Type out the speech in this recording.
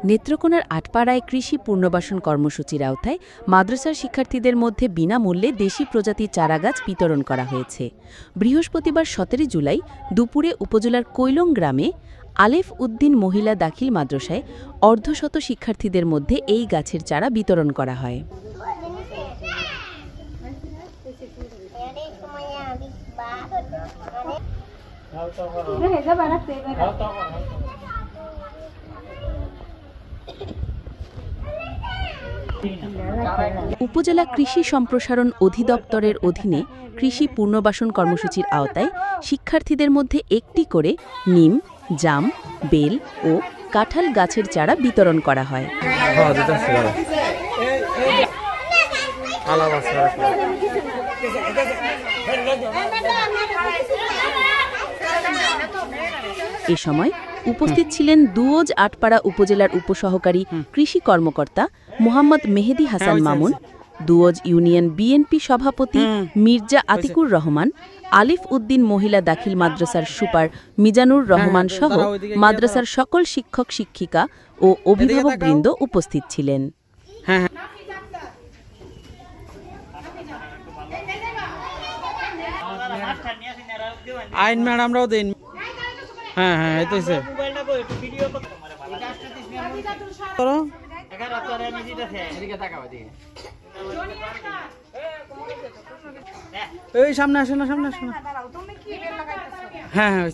নেত্রকোনার আটপাড়ায় কৃষি পুনর্বাসন কর্মসূচির আওতায় মাদ্রাসার শিক্ষার্থীদের মধ্যে বিনামূল্যে দেশি প্রজাতির চারাগাছ বিতরণ করা হয়েছে। বৃহস্পতিবার 17 জুলাই দুপুরে উপজেলার কৈলং গ্রামে আলেফ উদ্দিন মহিলা দাখিল মাদ্রাসায় অর্ধশত শিক্ষার্থীদের মধ্যে এই গাছের চারা বিতরণ করা হয়। উপজেলা কৃষি সম্প্রসারণ অধিদপ্তরের অধীনে কৃষি পুনর্বাসন কর্মসূচির আওতায় শিক্ষার্থীদের মধ্যে একটি করে নিম, জাম, বেল ও কাঁঠাল গাছের চারা বিতরণ করা হয়। এ সময় উপস্থিত ছিলেন দুয়োজ আটপাড়া উপজেলার উপসহকারী কৃষি কর্মকর্তা মোহাম্মদ মেহেদি হাসান মামুন, দুয়োজ ইউনিয়ন বিএনপি সভাপতি মির্জা আতিকুর রহমান, আলিফ উদ্দিন মহিলা দাখিল মাদ্রাসার সুপার মিজানুর রহমান সহ মাদ্রাসার সকল শিক্ষক শিক্ষিকা ও অভিভাবকবৃন্দ উপস্থিত ছিলেন। আইন ম্যাডামরাও দিন। হ্যাঁ হ্যাঁ এটাইছে এই সামনে আসে না, সামনে আসে না। হ্যাঁ হ্যাঁ।